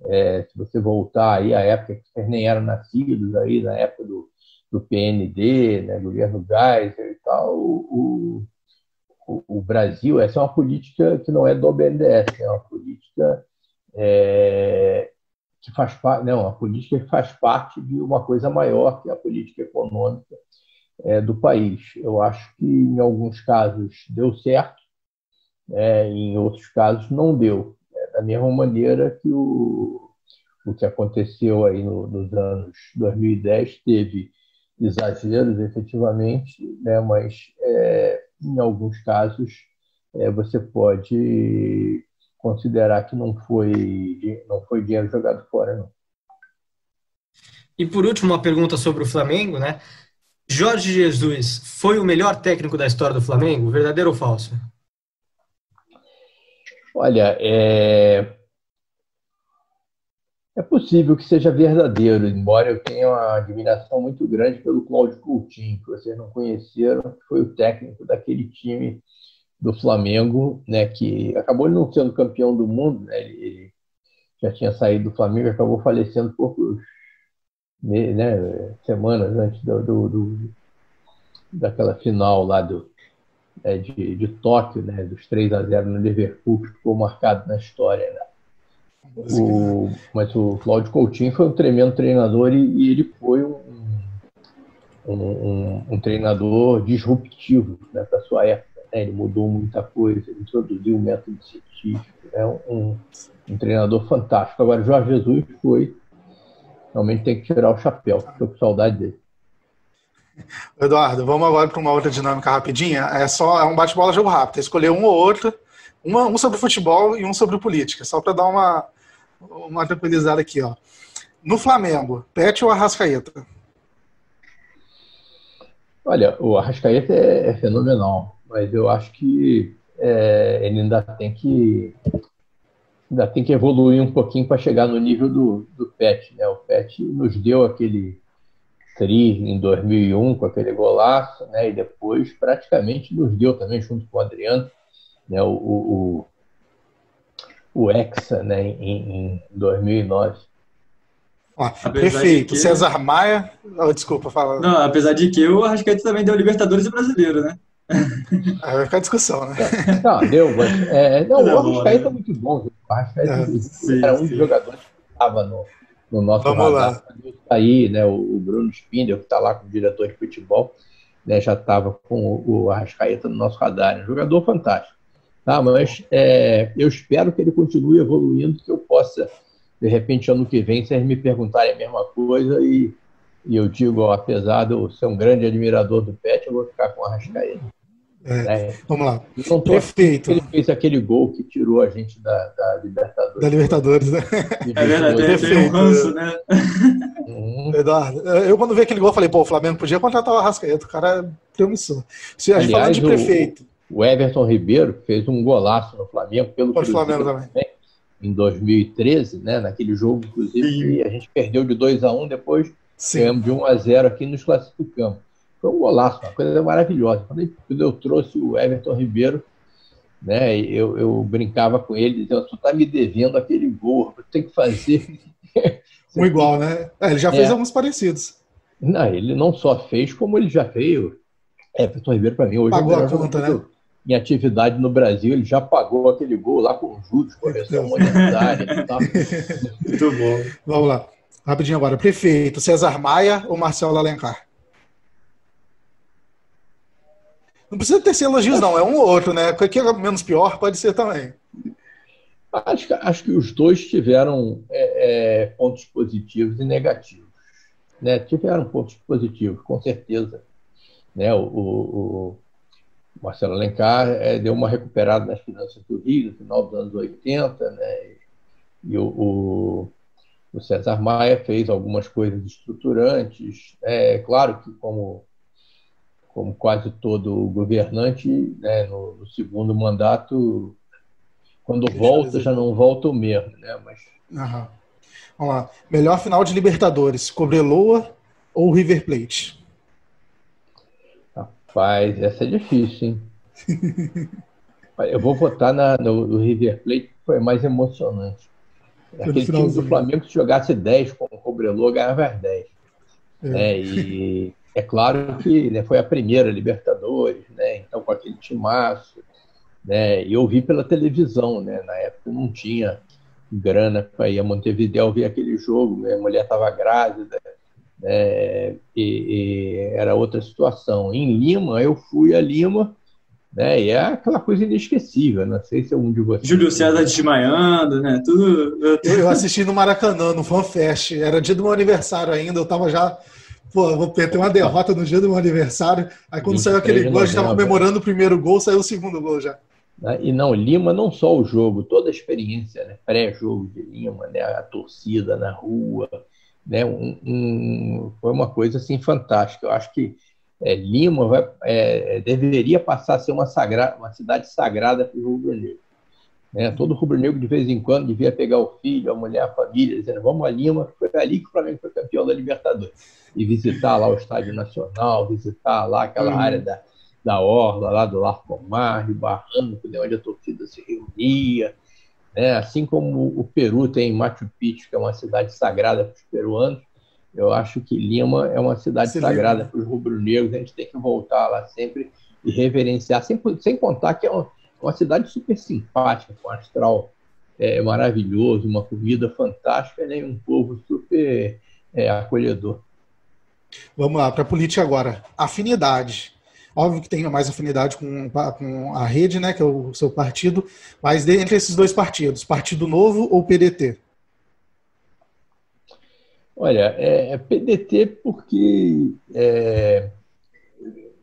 se você voltar aí à época que vocês nem eram nascidos, aí, na época do PND, né? Governo Geisel e tal, o Brasil, essa é uma política que não é do BNDES, é uma política que faz parte, não, uma política que faz parte de uma coisa maior, que é a política econômica do país. Eu acho que em alguns casos deu certo, em outros casos não deu. Da mesma maneira que o que aconteceu aí nos anos 2010 teve exageros, efetivamente, né? Mas em alguns casos você pode considerar que não foi dinheiro jogado fora, não. E por último, uma pergunta sobre o Flamengo, né? Jorge Jesus foi o melhor técnico da história do Flamengo? Verdadeiro ou falso? Olha, é possível que seja verdadeiro, embora eu tenha uma admiração muito grande pelo Cláudio Coutinho, que vocês não conheceram, que foi o técnico daquele time do Flamengo, né, que acabou não sendo campeão do mundo, né, ele já tinha saído do Flamengo, acabou falecendo poucos, né, semanas antes daquela final lá de Tóquio, né, dos 3-0 no Liverpool, que ficou marcado na história, né? Mas o Cláudio Coutinho foi um tremendo treinador e ele foi um treinador disruptivo, né, para a sua época, né? Ele mudou muita coisa, ele introduziu o método científico, é um treinador fantástico. Agora, Jorge Jesus realmente tem que tirar o chapéu, estou com saudade dele. Eduardo, vamos agora para uma outra dinâmica rapidinha. É um bate-bola jogo rápido. Escolher um ou outro, um sobre futebol e um sobre política, só para dar uma tranquilizada aqui, ó. No Flamengo, Pet ou Arrascaeta? Olha, o Arrascaeta é fenomenal, mas eu acho que ele ainda tem que evoluir um pouquinho para chegar no nível do Pet, né? O Pet nos deu aquele tri em 2001 com aquele golaço, né? E depois praticamente nos deu também junto com o Adriano, né? O Hexa, né? Em 2009. Perfeito. César Maia. Desculpa, fala. Não, apesar de que o Arrascaeta também deu Libertadores e Brasileiro, né? Vai ficar discussão, né? Não, deu, mas o Arrascaeta é muito bom. O Arrascaeta era um dos jogadores que estava no nosso radar. Aí, né, o Bruno Spindel, que está lá como diretor de futebol, né, já estava com o Arrascaeta no nosso radar. Um jogador fantástico. Tá, mas eu espero que ele continue evoluindo, que eu possa, de repente, ano que vem, se eles me perguntarem a mesma coisa e eu digo, apesar de eu ser um grande admirador do Pet, eu vou ficar com o Arrascaeta. Vamos lá. Então, perfeito. Ele fez aquele gol que tirou a gente da Libertadores. Da Libertadores, né? É verdade, tem um ranço, né? Eduardo, eu quando vi aquele gol, falei, o Flamengo podia contratar o Arrascaeta, o cara é promissor. Se a gente falando de prefeito. O Everton Ribeiro fez um golaço no Flamengo, pelo Flamengo também. Em 2013, né? Naquele jogo, inclusive, que a gente perdeu de 2-1, depois ganhamos de 1-0 aqui e nos classificamos. Foi um golaço, uma coisa maravilhosa. Quando eu trouxe o Everton Ribeiro, né, eu brincava com ele, dizendo, tu tá me devendo aquele gol, tu tem que fazer. Igual, né? Ele já fez alguns parecidos. Não, ele não só fez, como ele já fez. Everton Ribeiro, para mim, hoje pagou a conta, né? Em atividade no Brasil, ele já pagou aquele gol lá com juros, correção monetária e tal. Muito bom. Vamos lá. Rapidinho agora. Prefeito, César Maia ou Marcelo Alencar? Não precisa ter elogios, não. É um ou outro, né? O que é menos pior pode ser também. Acho que os dois tiveram pontos positivos e negativos. Né? Tiveram pontos positivos, com certeza. Né? O Marcelo Alencar deu uma recuperada nas finanças do Rio, no final dos anos 80, né? E o César Maia fez algumas coisas estruturantes. Claro que, como quase todo governante, né, no segundo mandato, quando volta, já não volta o mesmo. Né? Mas... Vamos lá. Melhor final de Libertadores, Cobreloa ou River Plate? Rapaz, essa é difícil, hein? Eu vou votar no River Plate, que foi mais emocionante. Aquele time do Flamengo, se jogasse 10 com o Cobreloa, ganhava as 10. E é claro que, né, foi a primeira Libertadores, né? Então com aquele timaço, né? E eu vi pela televisão, né? Na época não tinha grana para ir a Montevidéu ver aquele jogo, minha mulher estava grávida, e era outra situação. Em Lima, eu fui a Lima, né? E é aquela coisa inesquecível, não sei se é um de vocês. Júlio César desmaiando, né? Tudo. Eu assisti no Maracanã, no FanFest, era dia do meu aniversário ainda, eu estava já... vou ter uma derrota no dia do meu aniversário. Aí quando saiu aquele gol, a gente estava comemorando o primeiro gol, saiu o segundo gol já. E não, Lima, não só o jogo, toda a experiência, né? Pré-jogo de Lima, né? A torcida na rua, né? Foi uma coisa assim fantástica. Eu acho que Lima deveria passar a ser uma cidade sagrada para o rubro-negro. Né? Todo rubro-negro, de vez em quando, devia pegar o filho, a mulher, a família, dizendo, vamos a Lima. Foi ali que o Flamengo foi campeão da Libertadores. E visitar lá o Estádio Nacional, visitar lá aquela área da Orla, lá do Larcomar, Rio Barranco, onde a torcida se reunia. Né? Assim como o Peru tem Machu Picchu, que é uma cidade sagrada para os peruanos, eu acho que Lima é uma cidade sagrada para os rubro-negros. A gente tem que voltar lá sempre e reverenciar, sem contar que é uma cidade super simpática, com um astral maravilhoso, uma comida fantástica, né? E um povo super acolhedor. Vamos lá, para a política agora. Afinidade. Óbvio que tem mais afinidade com a rede, né, que é o seu partido, mas entre esses dois partidos, Partido Novo ou PDT? Olha, PDT porque,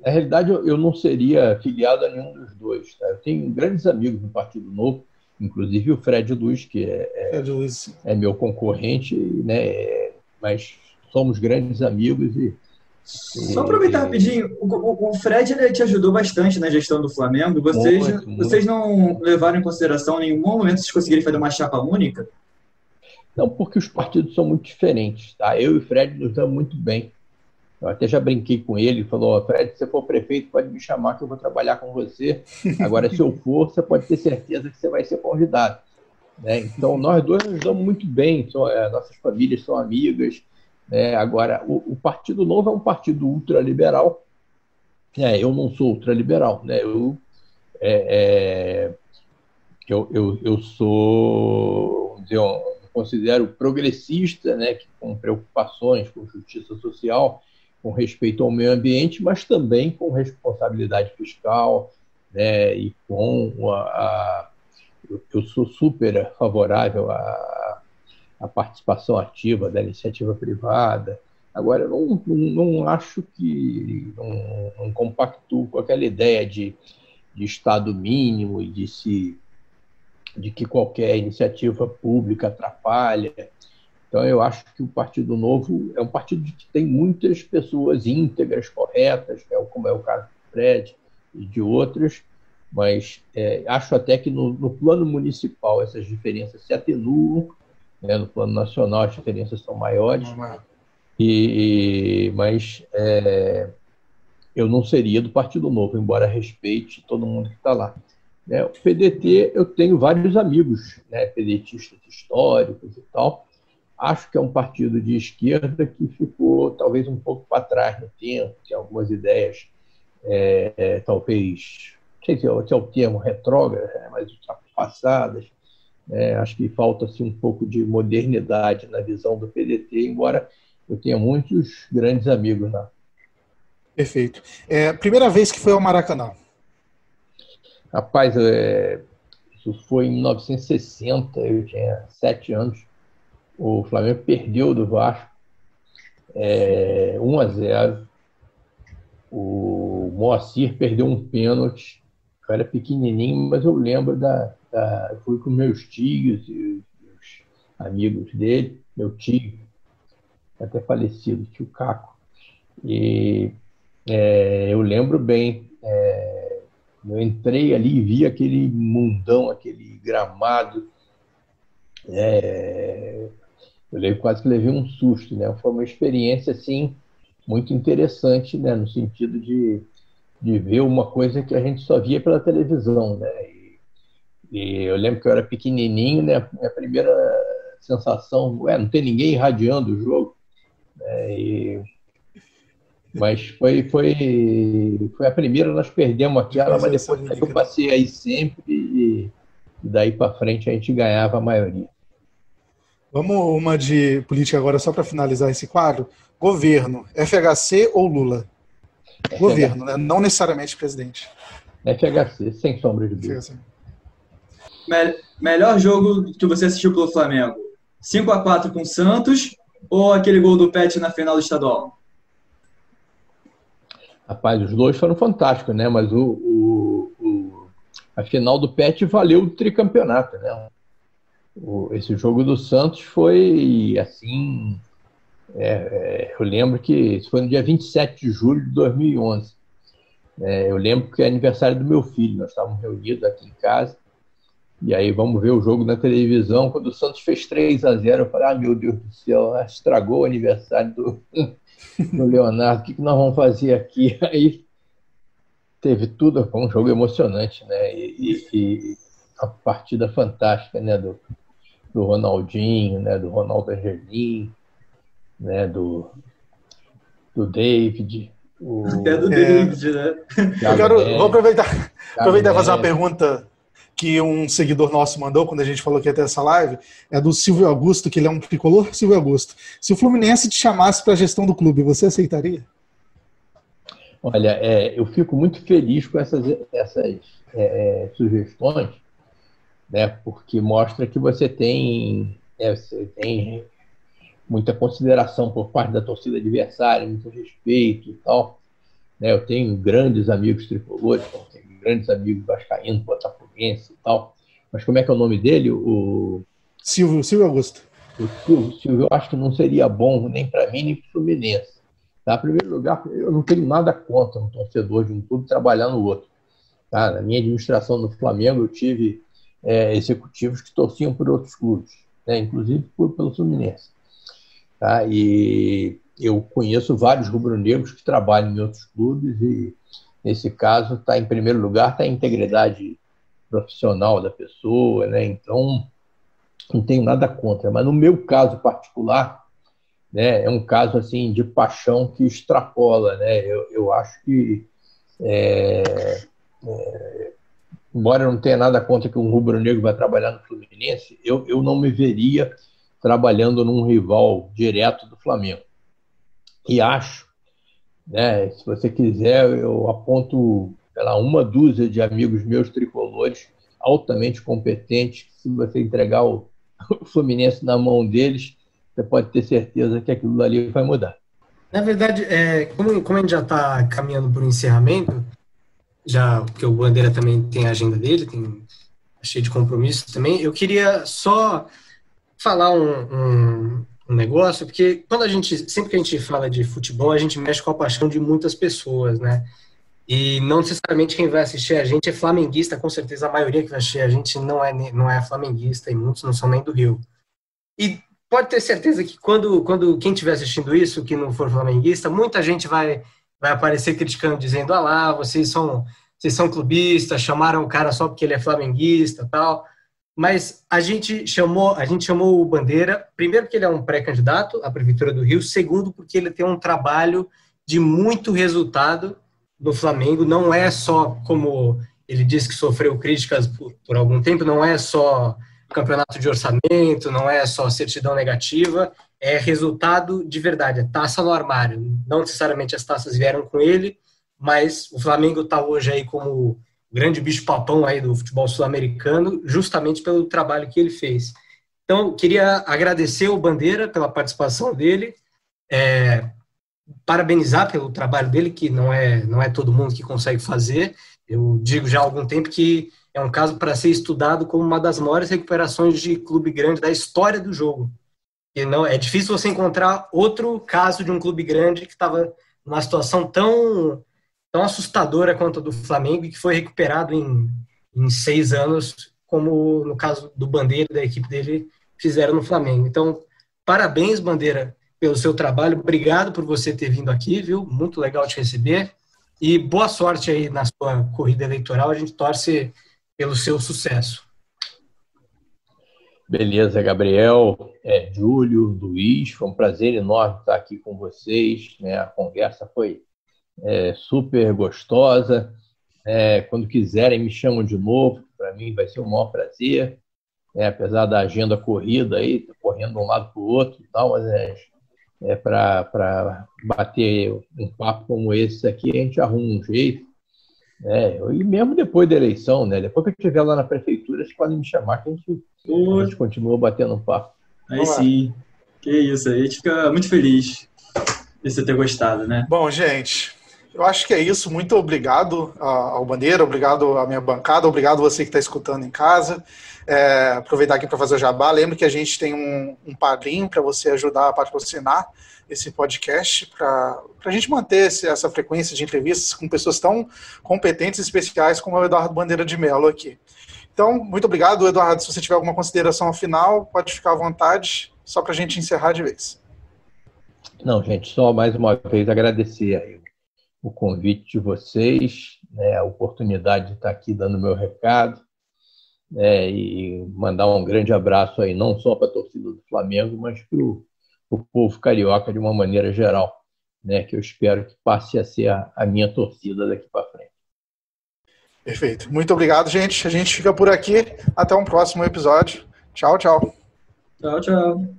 na realidade, eu não seria filiado a nenhum dos dois. Tá? Eu tenho grandes amigos no Partido Novo, inclusive o Fred Luz, que é meu concorrente, né, mas somos grandes amigos e... Só aproveitar rapidinho, o Fred ele te ajudou bastante na gestão do Flamengo. Vocês não levaram em consideração em nenhum momento vocês conseguirem fazer uma chapa única? Não, porque os partidos são muito diferentes. Tá? Eu e o Fred nos damos muito bem. Eu até já brinquei com ele, ele falou, Fred, se você for prefeito, pode me chamar que eu vou trabalhar com você. Agora, se eu for, você pode ter certeza que você vai ser convidado. Né? Então, nós dois nos damos muito bem, nossas famílias são amigas. Agora, o Partido Novo é um partido ultraliberal. Eu não sou ultraliberal. Né? Eu sou, vamos dizer, eu considero progressista, né? Com preocupações com justiça social, com respeito ao meio ambiente, mas também com responsabilidade fiscal, né? E eu sou super favorável a participação ativa da iniciativa privada. Agora, eu não acho que... Não compactuo com aquela ideia de Estado mínimo e de que qualquer iniciativa pública atrapalha. Então, eu acho que o Partido Novo é um partido que tem muitas pessoas íntegras, corretas, como é o caso do Fred e de outros, mas acho até que no plano municipal essas diferenças se atenuam. No plano nacional as diferenças são maiores, mas eu não seria do Partido Novo, embora respeite todo mundo que está lá. O PDT, eu tenho vários amigos, né, pedetistas históricos e tal. Acho que é um partido de esquerda que ficou talvez um pouco para trás no tempo, tem algumas ideias, talvez, não sei se é o termo retrógrado, mas ultrapassadas. Acho que falta-se um pouco de modernidade na visão do PDT, embora eu tenha muitos grandes amigos lá. Perfeito. Primeira vez que foi ao Maracanã? Rapaz, isso foi em 1960, eu tinha 7 anos. O Flamengo perdeu do Vasco 1-0. O Moacir perdeu um pênalti. Eu era pequenininho, mas eu lembro eu fui com meus tios e os amigos dele, meu tio, até falecido, tio Caco. E eu lembro bem, eu entrei ali e vi aquele mundão, aquele gramado. Eu quase que levei um susto, né? Foi uma experiência assim, muito interessante, né? No sentido de ver uma coisa que a gente só via pela televisão, né? E eu lembro que eu era pequenininho, né? A primeira sensação, não tem ninguém irradiando o jogo, né? Mas foi a primeira, nós perdemos aquela, mas depois eu passei aí sempre e daí para frente a gente ganhava a maioria. Vamos uma de política agora, só para finalizar esse quadro. Governo, FHC ou Lula? FHC. Governo, né? Não necessariamente presidente. FHC, sem sombra de dúvida. Melhor jogo que você assistiu pelo Flamengo? 5-4 com o Santos ou aquele gol do Pet na final do estadual? Rapaz, os dois foram fantásticos, né? Mas a final do Pet valeu o tricampeonato, né? Esse jogo do Santos foi assim... eu lembro que isso foi no dia 27 de julho de 2011. Eu lembro que é aniversário do meu filho, nós estávamos reunidos aqui em casa, e aí vamos ver o jogo na televisão. Quando o Santos fez 3-0, eu falei, meu Deus do céu, estragou o aniversário do Leonardo, o que nós vamos fazer aqui? Aí teve tudo, foi um jogo emocionante, né? E a partida fantástica, né? Do Ronaldinho, né? Do Ronaldo Angelim, né? Do David, Até do David, né? Vou aproveitar e fazer uma pergunta que um seguidor nosso mandou quando a gente falou que ia ter essa live, é do Silvio Augusto, que ele é um tricolor. Silvio Augusto, se o Fluminense te chamasse para a gestão do clube, você aceitaria? Olha, eu fico muito feliz com essas sugestões, né, porque mostra que você tem muita consideração por parte da torcida adversária, muito respeito e tal. Né, eu tenho grandes amigos tricolores, tenho grandes amigos vascaínos, botafoguenses e tal. Mas como é que é o nome dele? Silvio Augusto. O Silvio, eu acho que não seria bom nem para mim, nem para o Fluminense. Tá? Em primeiro lugar, eu não tenho nada contra um torcedor de um clube trabalhar no outro. Tá? Na minha administração no Flamengo, eu tive executivos que torciam por outros clubes, né? Inclusive pelo Fluminense. Tá? E eu conheço vários rubro-negros que trabalham em outros clubes e, nesse caso, em primeiro lugar, está a integridade profissional da pessoa, né? Então, não tenho nada contra. Mas, no meu caso particular, né, é um caso assim, de paixão que extrapola. Né? Eu acho que, embora eu não tenha nada contra que um rubro-negro vai trabalhar no Fluminense, eu não me veria trabalhando num rival direto do Flamengo. E acho, né, se você quiser, eu aponto uma dúzia de amigos meus tricolores altamente competentes, que se você entregar o Fluminense na mão deles, você pode ter certeza que aquilo ali vai mudar. Na verdade, como a gente já está caminhando para o encerramento, já porque o Bandeira também tem a agenda dele, cheio de compromissos também, eu queria só falar um negócio, porque sempre que a gente fala de futebol, a gente mexe com a paixão de muitas pessoas, né? E não necessariamente quem vai assistir a gente é flamenguista, com certeza a maioria que vai assistir a gente não é flamenguista e muitos não são nem do Rio. E pode ter certeza que quando quem estiver assistindo isso, que não for flamenguista, muita gente vai aparecer criticando, dizendo, vocês são clubistas, chamaram o cara só porque ele é flamenguista, tal. Mas a gente chamou o Bandeira, primeiro porque ele é um pré-candidato à Prefeitura do Rio, segundo porque ele tem um trabalho de muito resultado no Flamengo, não é só, como ele disse que sofreu críticas por algum tempo, não é só campeonato de orçamento, não é só certidão negativa, é resultado de verdade, é taça no armário. Não necessariamente as taças vieram com ele, mas o Flamengo está hoje aí como o grande bicho-papão aí do futebol sul-americano, justamente pelo trabalho que ele fez. Então, queria agradecer o Bandeira pela participação dele, parabenizar pelo trabalho dele, que não é todo mundo que consegue fazer. Eu digo já há algum tempo que é um caso para ser estudado como uma das maiores recuperações de clube grande da história do jogo. E não, é difícil você encontrar outro caso de um clube grande que estava numa situação tão assustadora quanto a do Flamengo e que foi recuperado em 6 anos, como no caso do Bandeira e da equipe dele fizeram no Flamengo. Então, parabéns, Bandeira, pelo seu trabalho. Obrigado por você ter vindo aqui, viu? Muito legal te receber. E boa sorte aí na sua corrida eleitoral. A gente torce pelo seu sucesso. Beleza, Gabriel, Júlio, Luiz, foi um prazer enorme estar aqui com vocês, né? A conversa foi super gostosa. Quando quiserem, me chamam de novo, para mim vai ser um maior prazer, apesar da agenda corrida aí, correndo de um lado para o outro e tal, mas para bater um papo como esse aqui, a gente arruma um jeito. E mesmo depois da eleição, né? Depois que eu estiver lá na prefeitura, vocês podem me chamar que a gente continua batendo um papo. Aí sim. Que isso, aí a gente fica muito feliz de você ter gostado, né? Bom, gente, eu acho que é isso. Muito obrigado ao Bandeira, obrigado à minha bancada, obrigado a você que está escutando em casa. Aproveitar aqui para fazer o jabá. Lembro que a gente tem um padrinho para você ajudar a patrocinar esse podcast, para a gente manter essa frequência de entrevistas com pessoas tão competentes e especiais como o Eduardo Bandeira de Mello aqui. Então, muito obrigado, Eduardo. Se você tiver alguma consideração final, pode ficar à vontade, só para a gente encerrar de vez. Não, gente, só mais uma vez agradecer aí o convite de vocês, né, a oportunidade de estar aqui dando meu recado, e mandar um grande abraço aí, não só para a torcida do Flamengo, mas para o povo carioca de uma maneira geral. né, que eu espero que passe a ser a minha torcida daqui para frente. Perfeito. Muito obrigado, gente. A gente fica por aqui. Até um próximo episódio. Tchau, tchau. Tchau, tchau.